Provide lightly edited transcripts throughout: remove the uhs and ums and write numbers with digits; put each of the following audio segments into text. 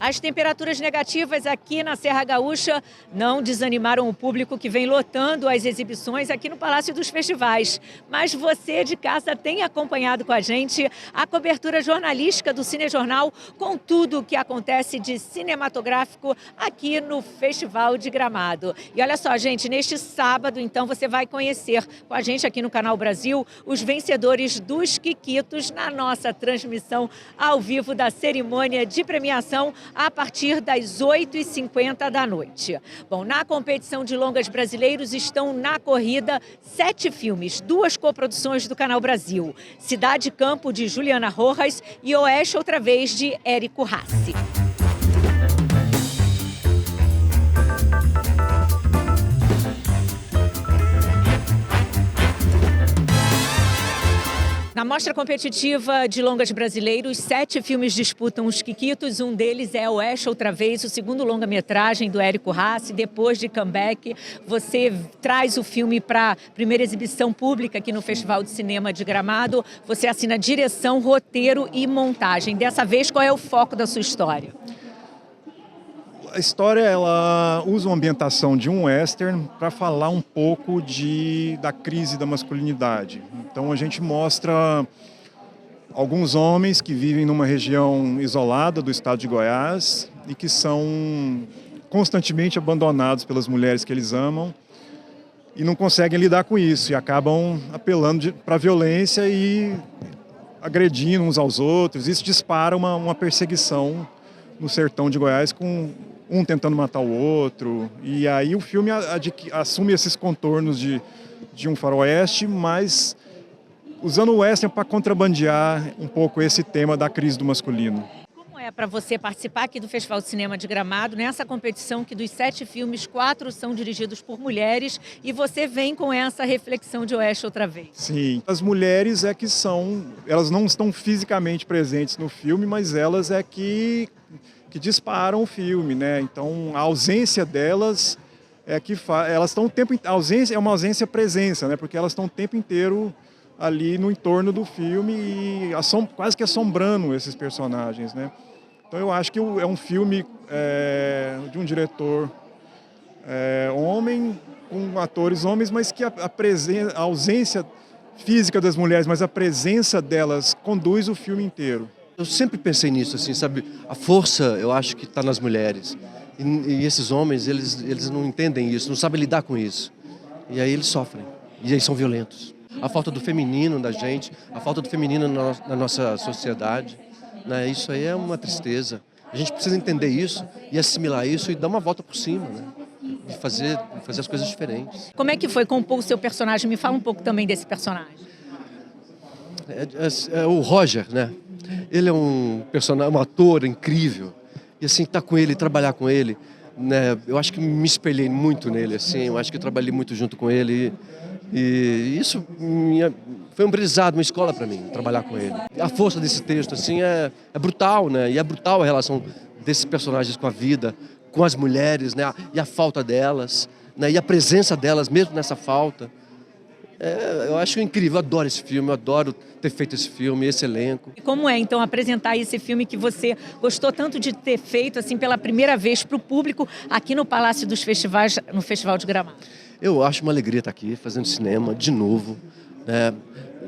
As temperaturas negativas aqui na Serra Gaúcha não desanimaram o público que vem lotando as exibições aqui no Palácio dos Festivais. Mas você de casa tem acompanhado com a gente a cobertura jornalística do Cinejornal com tudo o que acontece de cinematográfico aqui no Festival de Gramado. E olha só, gente, neste sábado, então, você vai conhecer com a gente aqui no Canal Brasil os vencedores dos Quiquitos na nossa transmissão ao vivo da cerimônia de premiação a partir das 8h50 da noite. Bom, na competição de longas brasileiros estão na corrida 7 filmes, 2 coproduções do Canal Brasil: Cidade Campo, de Juliana Rojas, e Oeste Outra Vez, de Érico Rassi. Na mostra competitiva de longas brasileiros, 7 filmes disputam os Quiquitos. Um deles é Oeste Outra Vez, o segundo longa-metragem do Érico Rassi. Depois de Comeback, você traz o filme para a primeira exibição pública aqui no Festival de Cinema de Gramado. Você assina direção, roteiro e montagem. Dessa vez, qual é o foco da sua história? A história, ela usa uma ambientação de um western para falar um pouco da crise da masculinidade. Então a gente mostra alguns homens que vivem numa região isolada do estado de Goiás e que são constantemente abandonados pelas mulheres que eles amam e não conseguem lidar com isso e acabam apelando para a violência e agredindo uns aos outros. Isso dispara uma perseguição no sertão de Goiás, com um tentando matar o outro. E aí o filme assume esses contornos de um faroeste, mas usando o western para contrabandear um pouco esse tema da crise do masculino. Como é para você participar aqui do Festival de Cinema de Gramado, nessa competição que dos 7 filmes, 4 são dirigidos por mulheres, e você vem com essa reflexão de Oeste Outra Vez? Sim, as mulheres elas não estão fisicamente presentes no filme, mas elas é que disparam o filme, né? Então a ausência delas é que elas estão o tempo, a ausência é uma ausência-presença, né? Porque elas estão o tempo inteiro ali no entorno do filme e quase que assombrando esses personagens, né? Então eu acho que é um filme de um diretor homem, com atores homens, mas que a ausência física das mulheres, mas a presença delas conduz o filme inteiro. Eu sempre pensei nisso, assim, sabe? A força, eu acho que está nas mulheres. E esses homens, eles não entendem isso, não sabem lidar com isso. E aí eles sofrem. E aí são violentos. A falta do feminino da gente, a falta do feminino na nossa sociedade, né? Isso aí é uma tristeza. A gente precisa entender isso e assimilar isso e dar uma volta por cima, né? E fazer as coisas diferentes. Como é que foi compor o seu personagem? Me fala um pouco também desse personagem. É o Roger, né? Ele é um personagem, um ator incrível. E assim, estar com ele, trabalhar com ele, né? Eu acho que me espelhei muito nele, assim. Eu acho que eu trabalhei muito junto com ele. E isso foi um aprendizado, uma escola para mim, trabalhar com ele. A força desse texto, assim, é brutal, né? E é brutal a relação desses personagens com a vida, com as mulheres, né? E a falta delas, né? E a presença delas, mesmo nessa falta. Eu acho incrível, eu adoro esse filme, eu adoro ter feito esse filme, esse elenco. E como é, então, apresentar esse filme que você gostou tanto de ter feito, assim, pela primeira vez para o público aqui no Palácio dos Festivais, no Festival de Gramado? Eu acho uma alegria estar aqui, fazendo cinema de novo, né?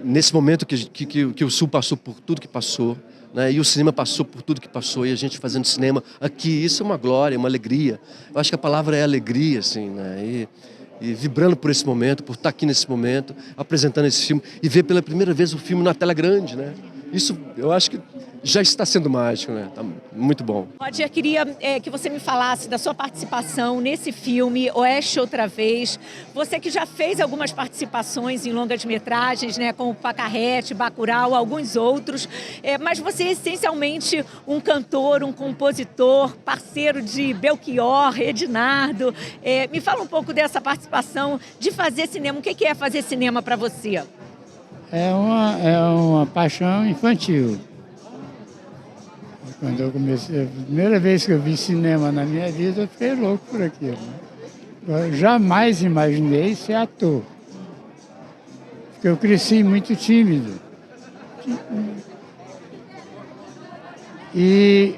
Nesse momento que o Sul passou por tudo que passou, né? E o cinema passou por tudo que passou, e a gente fazendo cinema aqui, isso é uma glória, uma alegria. Eu acho que a palavra é alegria, assim, né? E vibrando por esse momento, por estar aqui nesse momento, apresentando esse filme e ver pela primeira vez o filme na tela grande, né? Isso eu acho que já está sendo mágico, né? Tá muito bom. Roger, queria que você me falasse da sua participação nesse filme, Oeste Outra Vez. Você que já fez algumas participações em longas-metragens, né? Com o Pacarrete, Bacurau, alguns outros. Mas você é essencialmente um cantor, um compositor, parceiro de Belchior, Ednardo. Me fala um pouco dessa participação de fazer cinema. O que é fazer cinema para você? É uma paixão infantil. Quando eu comecei, a primeira vez que eu vi cinema na minha vida, eu fiquei louco por aquilo. Eu jamais imaginei ser ator. Porque eu cresci muito tímido. E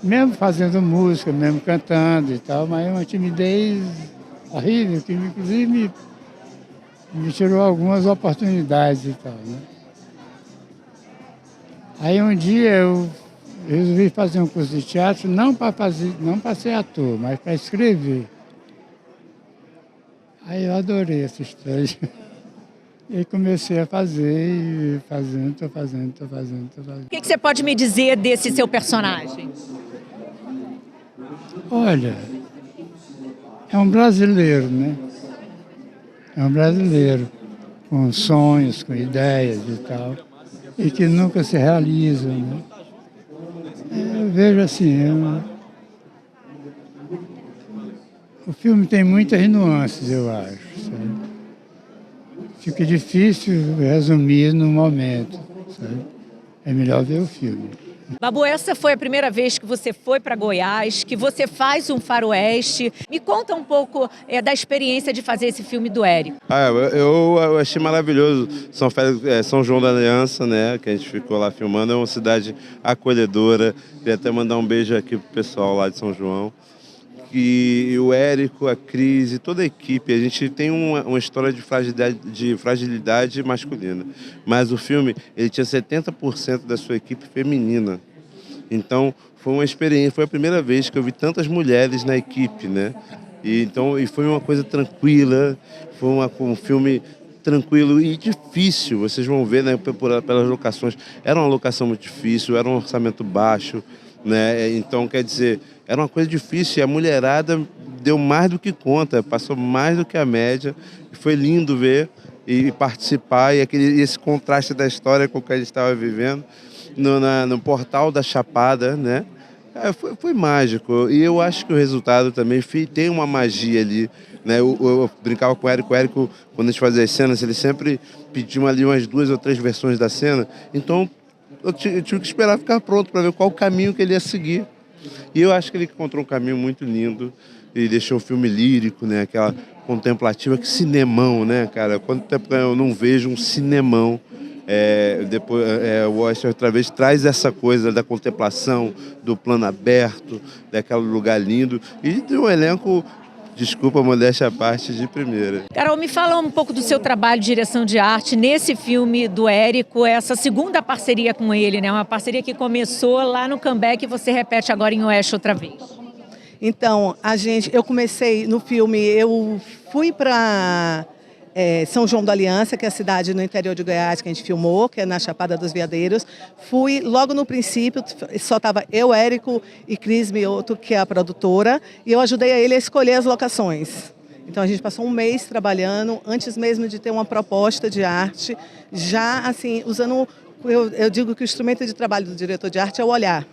mesmo fazendo música, mesmo cantando e tal, mas é uma timidez horrível, que inclusive me tirou algumas oportunidades e tal, né? Aí um dia eu resolvi fazer um curso de teatro, não para ser ator, mas para escrever. Aí eu adorei essa história. E aí comecei a fazer, e fazendo, tô fazendo. O que você pode me dizer desse seu personagem? Olha, é um brasileiro, né? É um brasileiro com sonhos, com ideias e tal, e que nunca se realiza, né? Eu vejo assim, o filme tem muitas nuances, eu acho, sabe? Fica difícil resumir no momento, sabe? É melhor ver o filme. Babu, essa foi a primeira vez que você foi para Goiás, que você faz um faroeste. Me conta um pouco da experiência de fazer esse filme do Érico. Eu achei maravilhoso. São João da Aliança, né, que a gente ficou lá filmando. É uma cidade acolhedora. Queria até mandar um beijo aqui pro pessoal lá de São João. E o Érico, a Cris e toda a equipe, a gente tem uma história de fragilidade masculina. Mas o filme, ele tinha 70% da sua equipe feminina. Então, foi uma experiência, foi a primeira vez que eu vi tantas mulheres na equipe, né? E foi uma coisa tranquila, foi um filme tranquilo e difícil. Vocês vão ver, né, pelas locações. Era uma locação muito difícil, era um orçamento baixo, né? Então, quer dizer, era uma coisa difícil e a mulherada deu mais do que conta, passou mais do que a média. E foi lindo ver e participar e esse contraste da história com o que a gente estava vivendo no portal da Chapada, né? Foi mágico e eu acho que o resultado também tem uma magia ali, né? Eu brincava com o Érico, quando a gente fazia as cenas, ele sempre pedia ali umas 2 ou 3 versões da cena, então eu tive que esperar ficar pronto para ver qual o caminho que ele ia seguir. E eu acho que ele encontrou um caminho muito lindo e deixou o filme lírico, né? Aquela contemplativa, que cinemão, né, cara? Quanto tempo eu não vejo um cinemão. Depois o Western outra vez traz essa coisa da contemplação, do plano aberto, daquele lugar lindo e de um elenco, desculpa a modéstia à parte, de primeira. Carol, me fala um pouco do seu trabalho de direção de arte nesse filme do Érico, essa segunda parceria com ele, né? Uma parceria que começou lá no Comeback e você repete agora em Oeste outra vez. Então, eu comecei no filme, eu fui para São João da Aliança, que é a cidade no interior de Goiás que a gente filmou, que é na Chapada dos Veadeiros. Fui logo no princípio, só estava eu, Érico e Cris Mioto, que é a produtora, e eu ajudei a ele a escolher as locações. Então a gente passou um mês trabalhando, antes mesmo de ter uma proposta de arte, já assim, usando, eu digo que o instrumento de trabalho do diretor de arte é o olhar.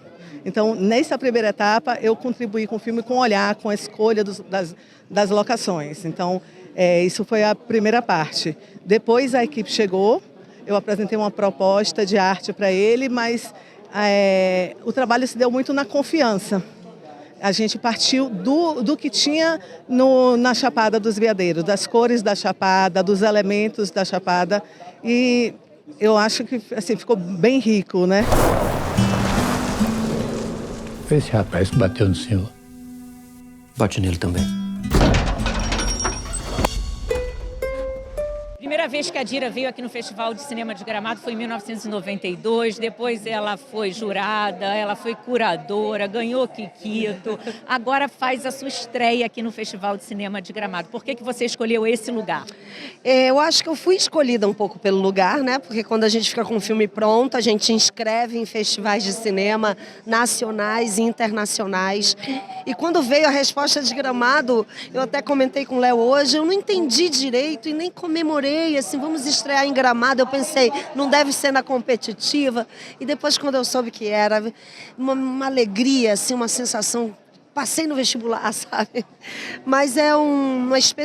Então, nessa primeira etapa, eu contribuí com o filme com o olhar, com a escolha das locações. Então, isso foi a primeira parte. Depois a equipe chegou, eu apresentei uma proposta de arte para ele, mas o trabalho se deu muito na confiança. A gente partiu do que tinha na Chapada dos Veadeiros, das cores da Chapada, dos elementos da Chapada, e eu acho que assim, ficou bem rico, né? Esse rapaz que bateu no senhor. Bate nele também. Primeira vez que a Dira veio aqui no Festival de Cinema de Gramado foi em 1992, depois ela foi jurada, ela foi curadora, ganhou Kikito, agora faz a sua estreia aqui no Festival de Cinema de Gramado. Por que você escolheu esse lugar? Eu acho que eu fui escolhida um pouco pelo lugar, né? Porque quando a gente fica com o filme pronto, a gente inscreve em festivais de cinema nacionais e internacionais. E quando veio a resposta de Gramado, eu até comentei com o Léo hoje, eu não entendi direito e nem comemorei. Assim, vamos estrear em Gramado, eu pensei, não deve ser na competitiva, e depois quando eu soube que era, uma alegria, assim, uma sensação, passei no vestibular, sabe? Mas é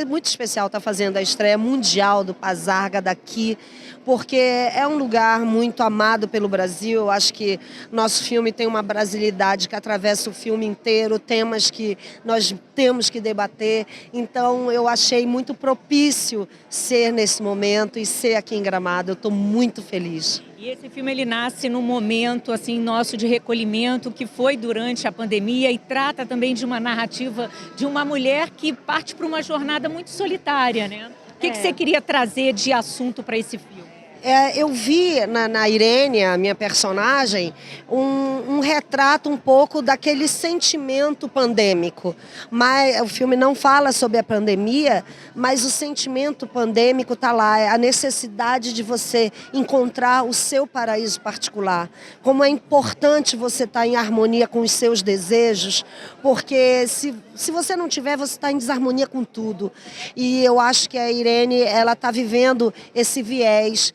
muito especial estar fazendo a estreia mundial do Pazarga daqui, porque é um lugar muito amado pelo Brasil. Eu acho que nosso filme tem uma brasilidade que atravessa o filme inteiro, temas que nós temos que debater. Então, eu achei muito propício ser nesse momento e ser aqui em Gramado. Eu estou muito feliz. E esse filme ele nasce num momento assim nosso de recolhimento que foi durante a pandemia e trata também de uma narrativa de uma mulher que parte para uma jornada muito solitária, né? O que você queria trazer de assunto para esse filme? Eu vi na Irene, a minha personagem, um retrato um pouco daquele sentimento pandêmico. Mas o filme não fala sobre a pandemia, mas o sentimento pandêmico está lá, é a necessidade de você encontrar o seu paraíso particular. Como é importante você estar em harmonia com os seus desejos, porque se você não tiver, você está em desarmonia com tudo. E eu acho que a Irene ela está vivendo esse viés.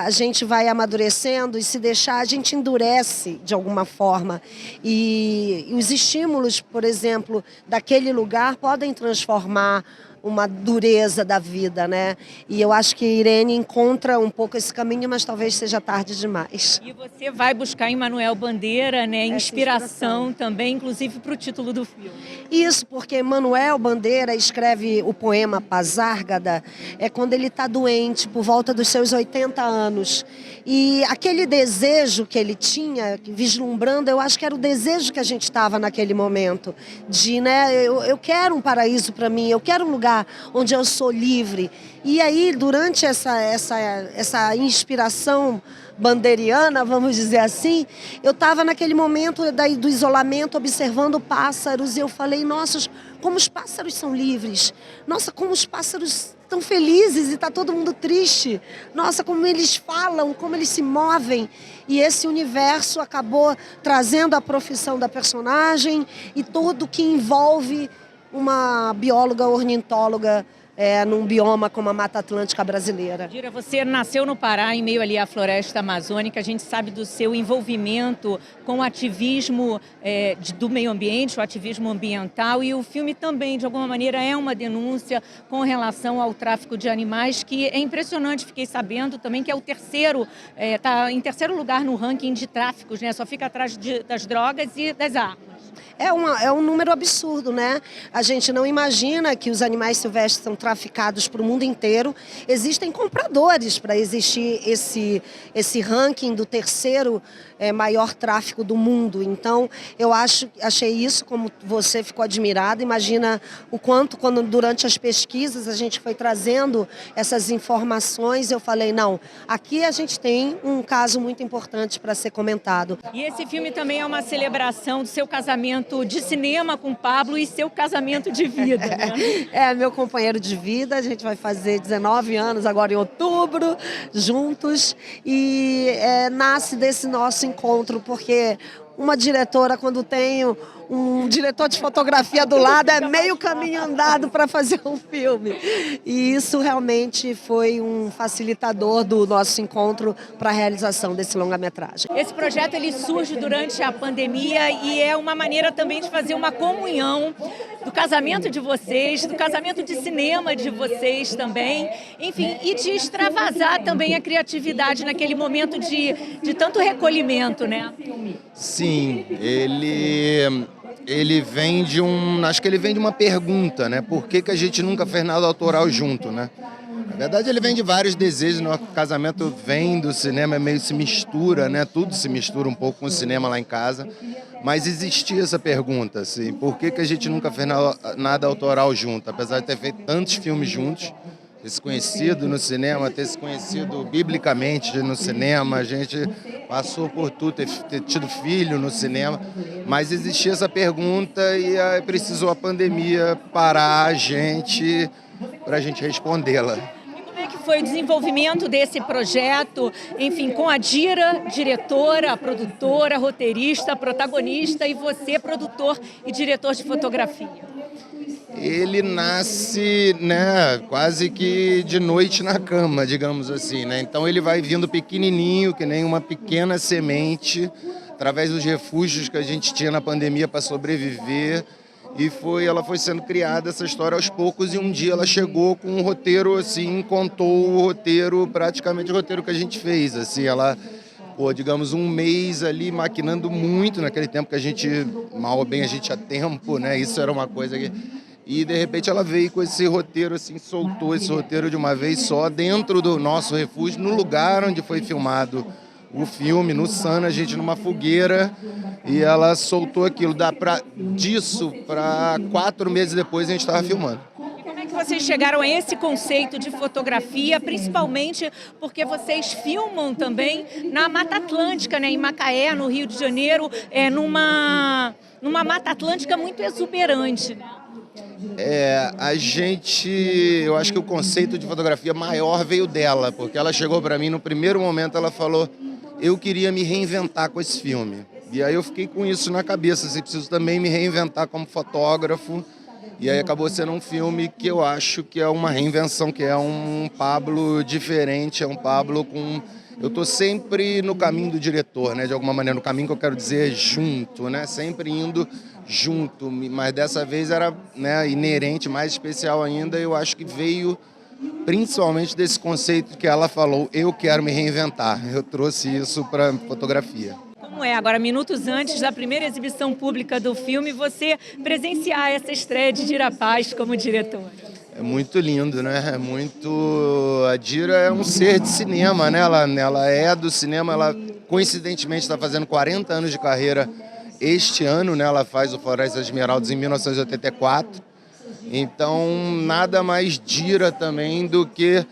A gente vai amadurecendo e se deixar, a gente endurece de alguma forma. E os estímulos, por exemplo, daquele lugar podem transformar uma dureza da vida, né? E eu acho que Irene encontra um pouco esse caminho, mas talvez seja tarde demais. E você vai buscar em Manuel Bandeira, né, inspiração também, inclusive para o título do filme. Isso, porque Manuel Bandeira escreve o poema Pazárgada quando ele está doente, por volta dos seus 80 anos. E aquele desejo que ele tinha, vislumbrando, eu acho que era o desejo que a gente estava naquele momento. De, né, eu quero um paraíso para mim, eu quero um lugar onde eu sou livre. E aí, durante essa inspiração bandeiriana, vamos dizer assim, eu estava naquele momento do isolamento, observando pássaros, e eu falei, nossa, como os pássaros são livres. Nossa, como os pássaros estão felizes e está todo mundo triste. Nossa, como eles falam, como eles se movem. E esse universo acabou trazendo a profissão da personagem e tudo que envolve uma bióloga ornitóloga num bioma como a Mata Atlântica brasileira. Dira, você nasceu no Pará, em meio ali à floresta amazônica. A gente sabe do seu envolvimento com o ativismo do meio ambiente, o ativismo ambiental. E o filme também, de alguma maneira, é uma denúncia com relação ao tráfico de animais, que é impressionante. Fiquei sabendo também que é o terceiro, está em terceiro lugar no ranking de tráficos, né? Só fica atrás das drogas e das armas. É um número absurdo, né? A gente não imagina que os animais silvestres são traficados para o mundo inteiro. Existem compradores para existir esse ranking do terceiro maior tráfico do mundo. Então, eu achei isso, como você ficou admirado. Imagina o quanto, quando durante as pesquisas a gente foi trazendo essas informações, eu falei, não, aqui a gente tem um caso muito importante para ser comentado. E esse filme também é uma celebração do seu casamento de cinema com Pablo e seu casamento de vida, né? Meu companheiro de vida, a gente vai fazer 19 anos agora em outubro, juntos, e nasce desse nosso encontro, porque uma diretora, quando tem um diretor de fotografia do lado, é meio caminho andado para fazer um filme. E isso realmente foi um facilitador do nosso encontro para a realização desse longa-metragem. Esse projeto ele surge durante a pandemia e é uma maneira também de fazer uma comunhão do casamento de vocês, do casamento de cinema de vocês também, enfim, e de extravasar também a criatividade naquele momento de tanto recolhimento, né? Sim, ele vem de acho que ele vem de uma pergunta, né? Por que a gente nunca fez nada autoral junto, né? Na verdade, ele vem de vários desejos. Nosso casamento vem do cinema, meio se mistura, né? Tudo se mistura um pouco com o cinema lá em casa. Mas existia essa pergunta, assim, por que a gente nunca fez nada autoral junto? Apesar de ter feito tantos filmes juntos, ter se conhecido no cinema, ter se conhecido biblicamente no cinema, a gente passou por tudo, ter tido filho no cinema, mas existia essa pergunta e precisou a pandemia parar a gente para a gente respondê-la. Como é que foi o desenvolvimento desse projeto, enfim, com a Dira, diretora, produtora, roteirista, protagonista, e você, produtor e diretor de fotografia? Ele nasce, né, quase que de noite na cama, digamos assim, né? Então ele vai vindo pequenininho, que nem uma pequena semente, através dos refúgios que a gente tinha na pandemia para sobreviver. E ela foi sendo criada, essa história, aos poucos, e um dia ela chegou com um roteiro, assim, contou o roteiro, praticamente o roteiro que a gente fez, assim, ela, digamos, um mês ali maquinando muito, naquele tempo que a gente, mal ou bem, a gente tinha tempo, né, isso era uma coisa E de repente ela veio com esse roteiro, assim, soltou esse roteiro de uma vez só dentro do nosso refúgio, no lugar onde foi filmado o filme, no Sana, a gente numa fogueira, e ela soltou aquilo. Disso para 4 meses depois a gente estava filmando. E como é que vocês chegaram a esse conceito de fotografia, principalmente porque vocês filmam também na Mata Atlântica, né, em Macaé, no Rio de Janeiro, numa Mata Atlântica muito exuberante, né? Eu acho que o conceito de fotografia maior veio dela, porque ela chegou para mim no primeiro momento, ela falou, eu queria me reinventar com esse filme. E aí eu fiquei com isso na cabeça, assim, preciso também me reinventar como fotógrafo. E aí acabou sendo um filme que eu acho que é uma reinvenção, que é um Pablo diferente, é um Pablo com... Eu estou sempre no caminho do diretor, né? De alguma maneira, no caminho que eu quero dizer junto, né? Sempre indo junto, mas dessa vez era, né, inerente, mais especial ainda. Eu acho que veio principalmente desse conceito que ela falou, eu quero me reinventar. Eu trouxe isso para fotografia. Como é, agora, minutos antes da primeira exibição pública do filme, você presenciar essa estreia de Dira Paz como diretora? É muito lindo, né? A Dira é um ser de cinema, né? Ela é do cinema, ela coincidentemente está fazendo 40 anos de carreira este ano, né? Ela faz o Floresta Esmeraldas em 1984. Então, nada mais Dira também do que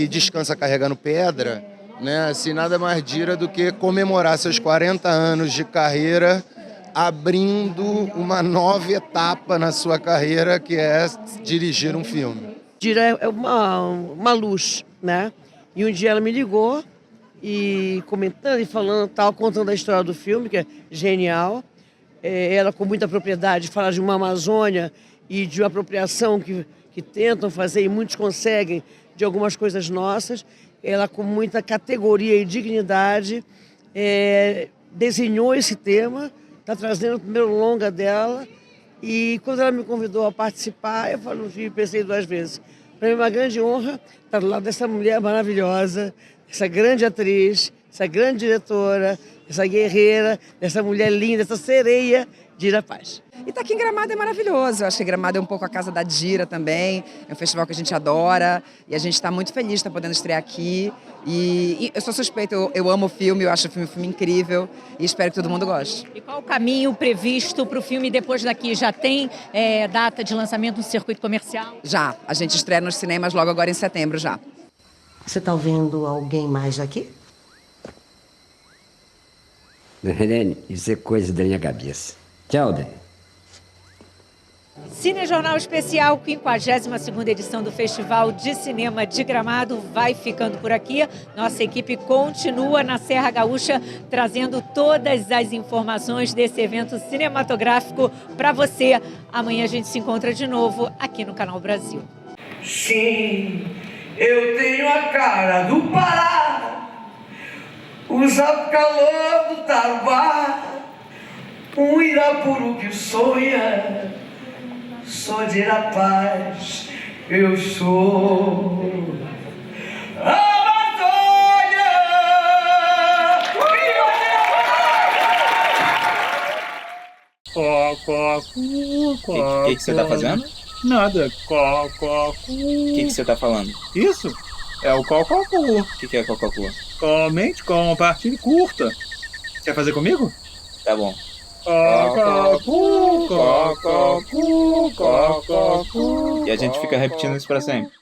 descansa carregando pedra, né? Assim, nada mais Dira do que comemorar seus 40 anos de carreira abrindo uma nova etapa na sua carreira, que é dirigir um filme. Dira é uma luz, né? E um dia ela me ligou e comentando e falando, tal, contando a história do filme, que é genial. Ela com muita propriedade fala de uma Amazônia e de uma apropriação que tentam fazer e muitos conseguem de algumas coisas nossas. Ela com muita categoria e dignidade desenhou esse tema, está trazendo o primeiro longa dela, e quando ela me convidou a participar, eu pensei 2 vezes. Para mim é uma grande honra estar do lado dessa mulher maravilhosa, essa grande atriz, essa grande diretora, essa guerreira, essa mulher linda, essa sereia, Dira Paz. E estar aqui em Gramado é maravilhoso. Eu acho que Gramado é um pouco a casa da Dira também. É um festival que a gente adora e a gente está muito feliz de estar podendo estrear aqui. E eu sou suspeita, eu amo o filme, eu acho o filme incrível e espero que todo mundo goste. E qual o caminho previsto para o filme depois daqui? Já tem data de lançamento no circuito comercial? Já, a gente estreia nos cinemas logo agora em setembro já. Você está vendo alguém mais aqui? Helene, isso é coisa da minha cabeça. Tchau, Dani. Cinejornal Especial, 52ª edição do Festival de Cinema de Gramado, vai ficando por aqui. Nossa equipe continua na Serra Gaúcha, trazendo todas as informações desse evento cinematográfico para você. Amanhã a gente se encontra de novo aqui no Canal Brasil. Sim, eu tenho a cara do Pará, usa o calor do Tarubá, um Irapuru que sonha. Sou Dira Paz, eu sou Amazônia! O que você tá fazendo? Nada. O que você tá falando? Isso é o cococu. O que é cococu? Comente com uma partida curta. Quer fazer comigo? Tá bom. Cococu, cococu, cococu. E a gente fica repetindo isso pra sempre.